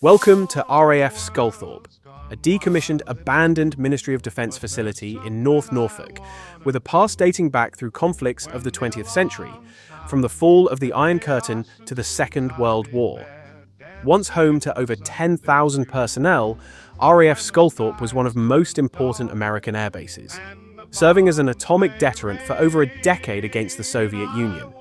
Welcome to RAF Sculthorpe, a decommissioned, abandoned Ministry of Defence facility in North Norfolk, with a past dating back through conflicts of the 20th century, from the fall of the Iron Curtain to the Second World War. Once home to over 10,000 personnel, RAF Sculthorpe was one of the most important American air bases, serving as an atomic deterrent for over a decade against the Soviet Union.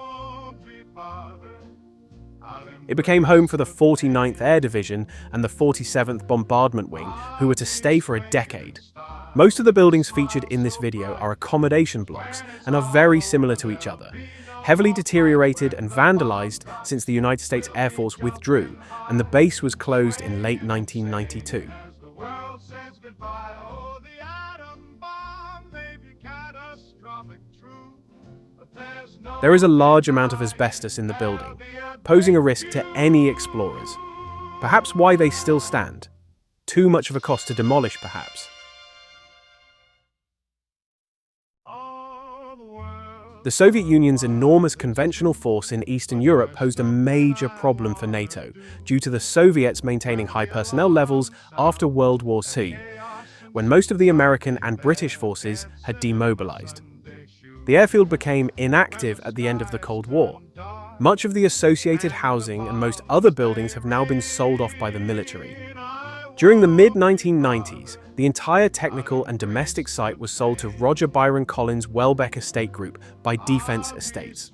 It became home for the 49th Air Division and the 47th Bombardment Wing, who were to stay for a decade. Most of the buildings featured in this video are accommodation blocks and are very similar to each other, heavily deteriorated and vandalized since the United States Air Force withdrew, and the base was closed in late 1992. There is a large amount of asbestos in the building, posing a risk to any explorers. Perhaps why they still stand. Too much of a cost to demolish, perhaps. The Soviet Union's enormous conventional force in Eastern Europe posed a major problem for NATO, due to the Soviets maintaining high personnel levels after World War II, when most of the American and British forces had demobilized. The airfield became inactive at the end of the Cold War. Much of the associated housing and most other buildings have now been sold off by the military. During the mid-1990s, the entire technical and domestic site was sold to Roger Byron Collins Welbeck Estate Group by Defense Estates.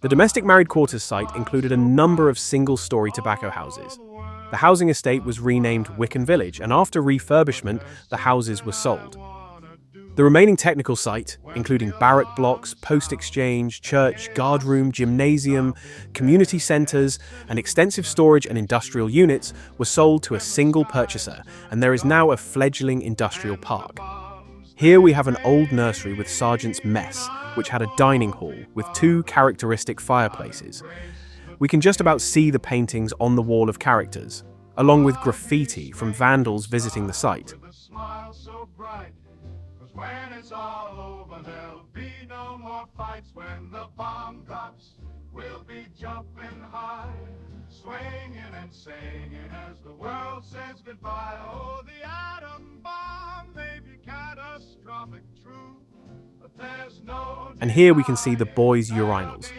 The domestic married quarters site included a number of single-story tobacco houses. The housing estate was renamed Wickham Village, and after refurbishment, the houses were sold. The remaining technical site, including barrack blocks, post exchange, church, guard room, gymnasium, community centres, and extensive storage and industrial units, was sold to a single purchaser, and there is now a fledgling industrial park. Here we have an old nursery with Sergeant's Mess, which had a dining hall with two characteristic fireplaces. We can just about see the paintings on the wall of characters, along with graffiti from vandals visiting the site. When it's all over, there'll be no more fights. When the bomb drops, we'll be jumping high, swinging and singing as the world says goodbye. Oh, the atom bomb may be catastrophic, true, but there's no... And here we can see the boys' urinals.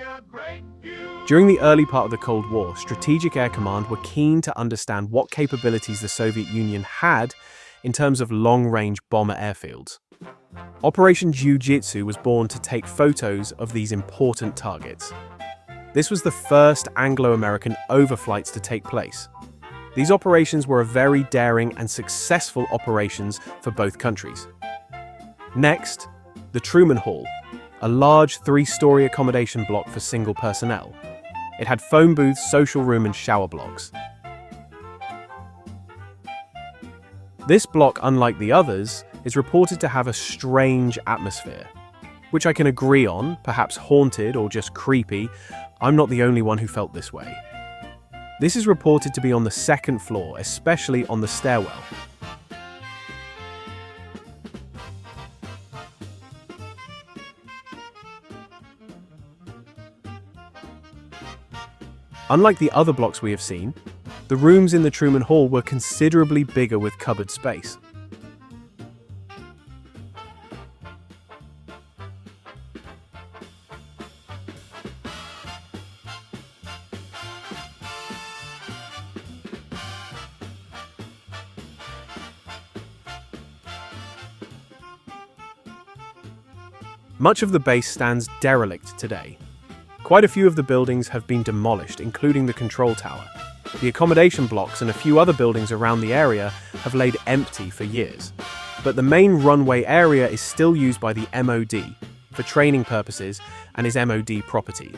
During the early part of the Cold War, Strategic Air Command were keen to understand what capabilities the Soviet Union had in terms of long-range bomber airfields. Operation Jiu-Jitsu was born to take photos of these important targets. This was the first Anglo-American overflights to take place. These operations were a very daring and successful operations for both countries. Next, the Truman Hall, a large three-story accommodation block for single personnel. It had phone booths, social room, and shower blocks. This block, unlike the others, is reported to have a strange atmosphere, which I can agree on, perhaps haunted or just creepy. I'm not the only one who felt this way. This is reported to be on the second floor, especially on the stairwell. Unlike the other blocks we have seen, the rooms in the Truman Hall were considerably bigger with cupboard space. Much of the base stands derelict today. Quite a few of the buildings have been demolished, including the control tower. The accommodation blocks and a few other buildings around the area have laid empty for years. But the main runway area is still used by the MOD for training purposes and is MOD property.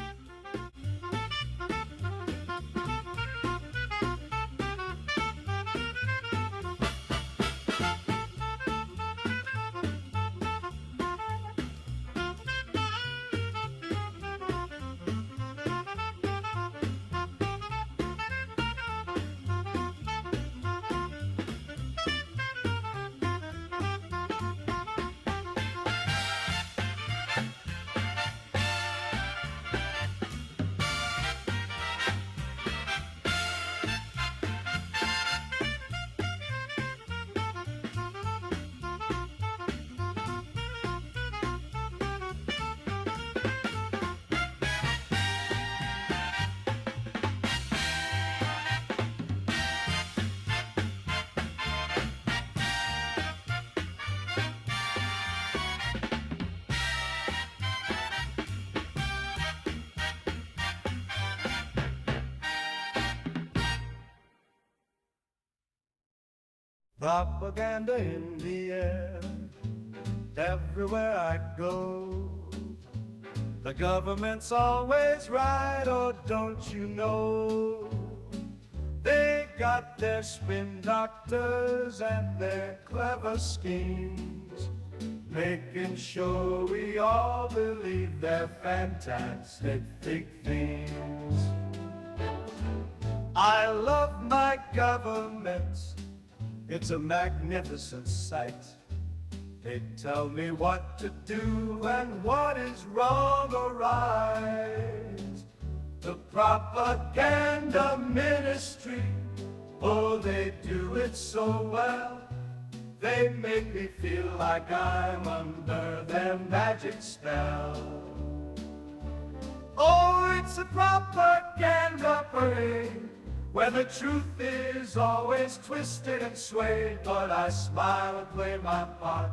Propaganda in the air, everywhere I go. The government's always right, or don't you know? They got their spin doctors and their clever schemes, making sure we all believe their fantastic themes. I love my government, it's a magnificent sight. They tell me what to do and what is wrong or right. The propaganda ministry, oh, they do it so well. They make me feel like I'm under their magic spell. Oh, it's a propaganda parade, where the truth is always twisted and swayed. But I smile and play my part,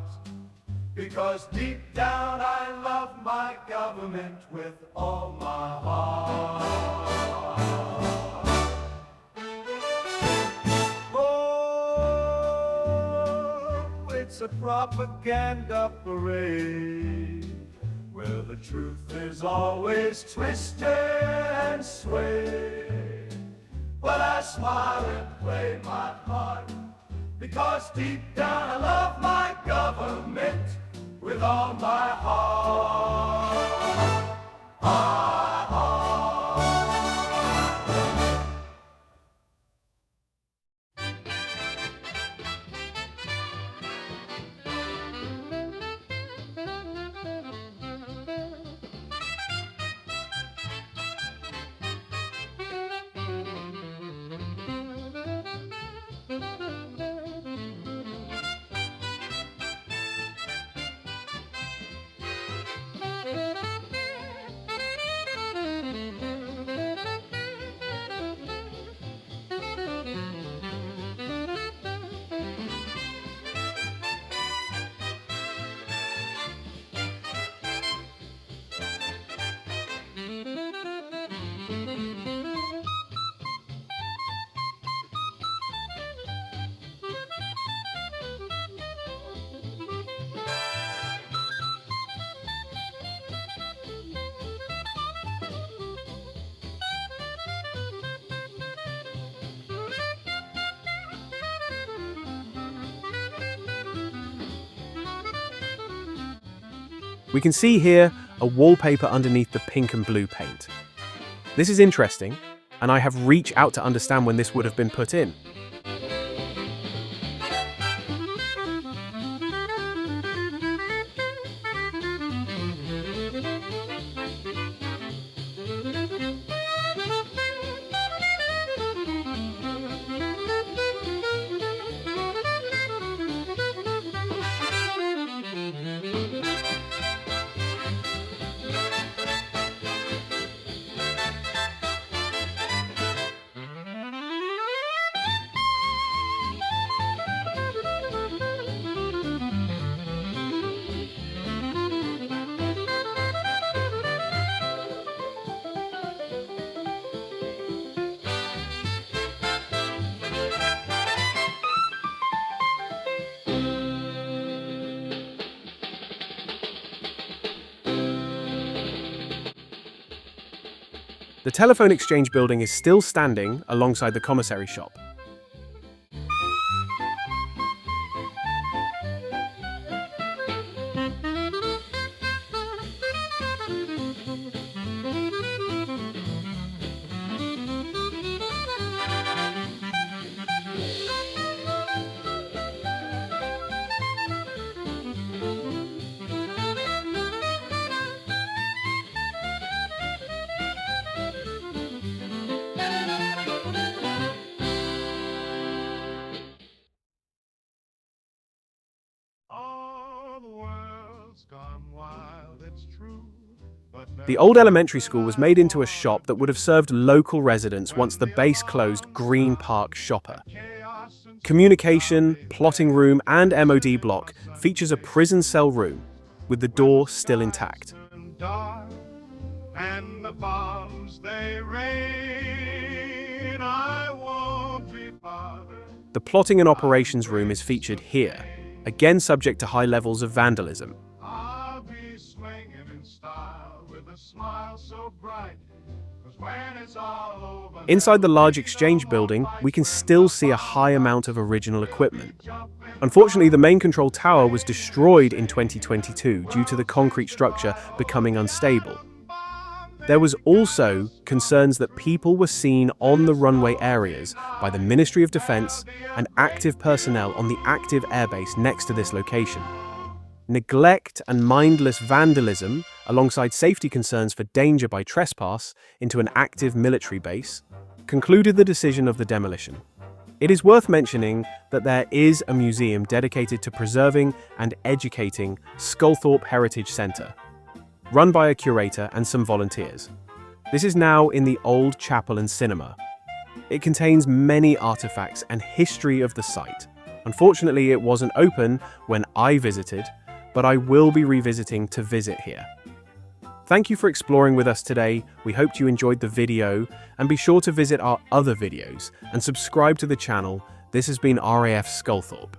because deep down I love my government with all my heart. Oh, it's a propaganda parade, where the truth is always twisted and swayed. But I smile and play my part, because deep down I love my government with all my heart. We can see here a wallpaper underneath the pink and blue paint. This is interesting, and I have reached out to understand when this would have been put in. The telephone exchange building is still standing alongside the commissary shop. The old elementary school was made into a shop that would have served local residents once the base closed Green Park Shopper. Communication, plotting room, and MOD block features a prison cell room, with the door still intact. And the bombs they rain, I won't be bothered. The plotting and operations room is featured here, again subject to high levels of vandalism. I'll be swinging in style with a smile so bright. 'Cause when it's all over, Inside the large exchange building, we can still see a high amount of original equipment. Unfortunately, the main control tower was destroyed in 2022 due to the concrete structure becoming unstable. There was also concerns that people were seen on the runway areas by the Ministry of Defense and active personnel on the active airbase next to this location. Neglect and mindless vandalism, alongside safety concerns for danger by trespass into an active military base, concluded the decision of the demolition. It is worth mentioning that there is a museum dedicated to preserving and educating Sculthorpe Heritage Centre, run by a curator and some volunteers. This is now in the old chapel and cinema. It contains many artifacts and history of the site. Unfortunately, it wasn't open when I visited, but I will be revisiting to visit here. Thank you for exploring with us today. We hope you enjoyed the video, and be sure to visit our other videos and subscribe to the channel. This has been RAF Sculthorpe.